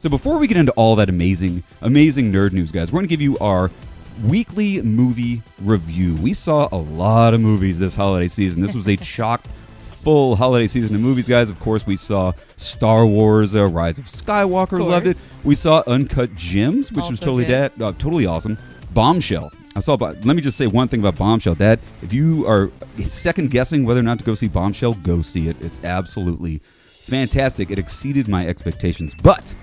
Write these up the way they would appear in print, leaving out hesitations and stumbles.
So before we get into all that amazing nerd news, guys, we're going to give you our weekly movie review. We saw a lot of movies this holiday season. This was a chock full holiday season of movies, guys. Of course, we saw Star Wars, Rise of Skywalker, loved it. We saw Uncut Gems, which was totally awesome. Bombshell. Let me just say one thing about Bombshell. That if you are second guessing whether or not to go see Bombshell, go see it. It's absolutely fantastic. It exceeded my expectations. But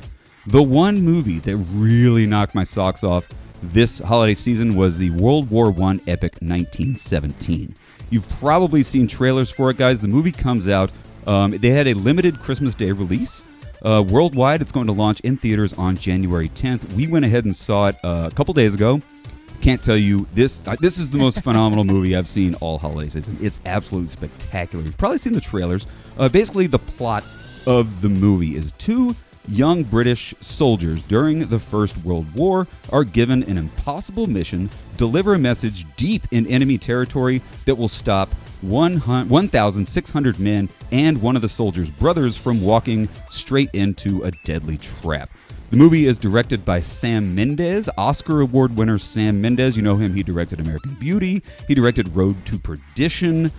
the one movie that really knocked my socks off this holiday season was the World War I epic 1917. You've probably seen trailers for it, guys. The movie comes out. They had a limited Christmas Day release. Worldwide, it's going to launch in theaters on January 10th. We went ahead and saw it a couple days ago. Can't tell you, this is the most phenomenal movie I've seen all holiday season. It's absolutely spectacular. You've probably seen the trailers. Basically, the plot of the movie is two young British soldiers during the First World War are given an impossible mission: deliver a message deep in enemy territory that will stop 1,600 men and one of the soldiers' brothers from walking straight into a deadly trap. The movie is directed by Sam Mendes, Oscar Award winner Sam Mendes. You know him. He directed American Beauty. He directed Road to Perdition.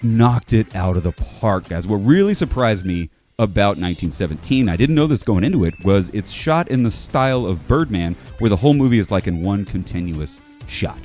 Knocked it out of the park, guys. What really surprised me about 1917, I didn't know this going into it, was it's shot in the style of Birdman, where the whole movie is like in one continuous shot.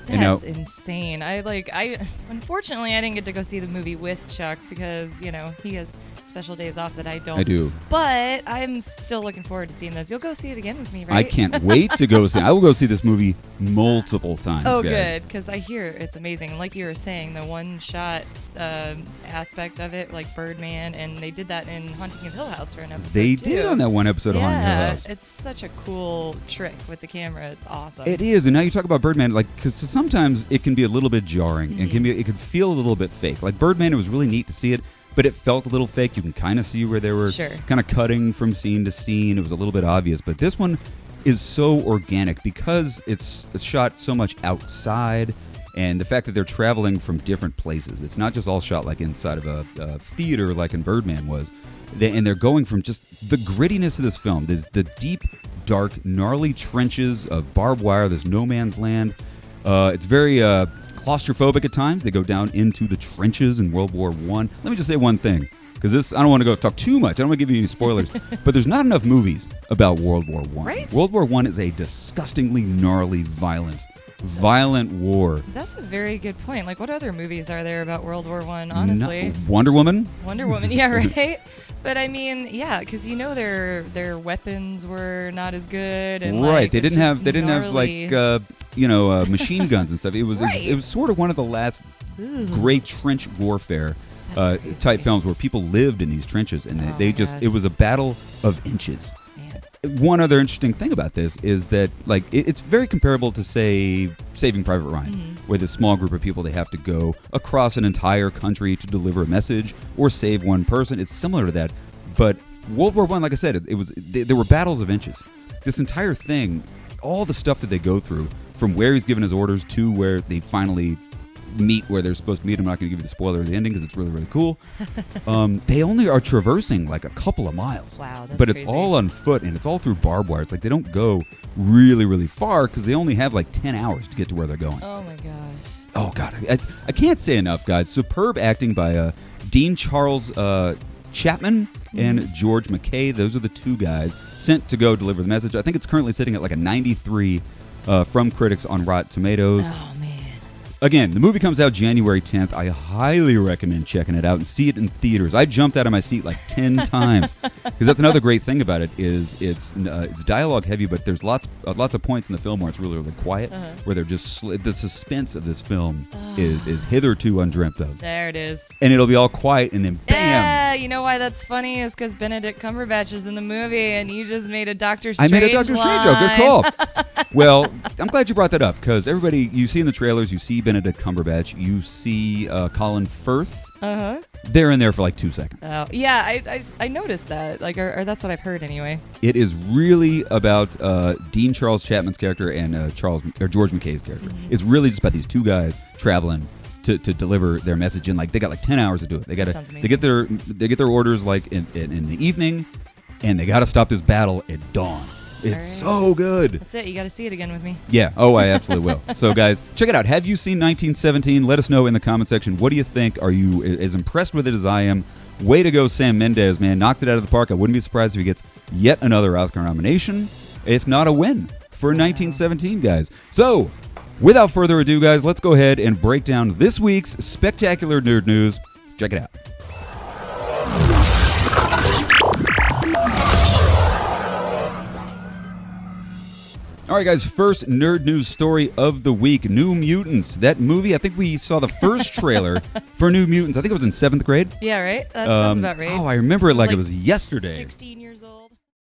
That's insane. Unfortunately, I didn't get to go see the movie with Chuck because, he has special days off that I don't. I do. But I'm still looking forward to seeing this. You'll go see it again with me, right? I can't wait to go see it. I will go see this movie multiple times, Oh, guys. good, because I hear it's amazing. Like you were saying, the one-shot aspect of it, like Birdman, and they did that in Haunting of Hill House for an episode, They too. did on that one episode of Haunting of Hill House. It's such a cool trick with the camera. It's awesome. It is, and now you talk about Birdman, because sometimes it can be a little bit jarring, and it can feel a little bit fake. Like Birdman, it was really neat to see it, but it felt a little fake. You can kind of see where they were kind of cutting from scene to scene. It was a little bit obvious, but this one is so organic because it's shot so much outside, and the fact that they're traveling from different places. It's not just all shot like inside of a theater like in Birdman was. And they're going from just the grittiness of this film. There's the deep, dark, gnarly trenches of barbed wire. There's no man's land. It's very claustrophobic at times. They go down into the trenches in World War I. Let me just say one thing, because I don't want to talk too much. I don't want to give you any spoilers, but there's not enough movies about World War I. Right? World War I is a disgustingly gnarly, violent war. That's a very good point. Like, what other movies are there about World War I, honestly? Wonder Woman, yeah, right? But I mean, yeah, because their weapons were not as good, and right? They didn't have machine guns and stuff. It was right. it was sort of one of the last great trench warfare type films where people lived in these trenches, and it was a battle of inches. Man. One other interesting thing about this is that it's very comparable to, say, Saving Private Ryan, where the small group of people, they have to go across an entire country to deliver a message or save one person. It's similar to that, but World War I, like I said, there were battles of inches. This entire thing, all the stuff that they go through, from where he's given his orders to where they finally meet where they're supposed to meet. I'm not going to give you the spoiler of the ending because it's really, really cool. They only are traversing like a couple of miles. Wow, that's But it's crazy. all on foot, and it's all through barbed wire. It's like they don't go really, really far because they only have like 10 hours to get to where they're going. Oh, my gosh. Oh, God. I can't say enough, guys. Superb acting by Dean Charles Chapman and George McKay. Those are the two guys sent to go deliver the message. I think it's currently sitting at like a 93 from critics on Rotten Tomatoes. Oh, man. Again, the movie comes out January 10th. I highly recommend checking it out and see it in theaters. I jumped out of my seat like 10 times because that's another great thing about it is it's dialogue heavy, but there's lots of points in the film where it's really, really quiet, where they're just the suspense of this film is hitherto undreamt of. There it is. And it'll be all quiet, and then bam! Yeah, you know why that's funny is because Benedict Cumberbatch is in the movie, and you just made a Doctor Strange I made a Doctor Strange joke. Good call. Well, I'm glad you brought that up because everybody, you see in the trailers, you see Benedict Cumberbatch, you see Colin Firth. They're in there for like 2 seconds. Oh, yeah, I noticed that. Like, or that's what I've heard anyway. It is really about Dean Charles Chapman's character and George McKay's character. It's really just about these two guys traveling to deliver their message, and like they got like 10 hours to do it. They get their orders like in the evening. and they got to stop this battle at dawn. It's right. so good. That's it. You got to see it again with me. Yeah. Oh, I absolutely will. So, guys, check it out. Have you seen 1917? Let us know in the comment section. What do you think? Are you as impressed with it as I am? Way to go, Sam Mendes, man. Knocked it out of the park. I wouldn't be surprised if he gets yet another Oscar nomination, if not a win, for 1917, guys. So, without further ado, guys, let's go ahead and break down this week's spectacular nerd news. Check it out. All right, guys, first nerd news story of the week, New Mutants. That movie, I think we saw the first trailer for New Mutants. I think it was in 7th grade. Yeah, right? That sounds about right. Oh, I remember it like like it was yesterday. 16 years old.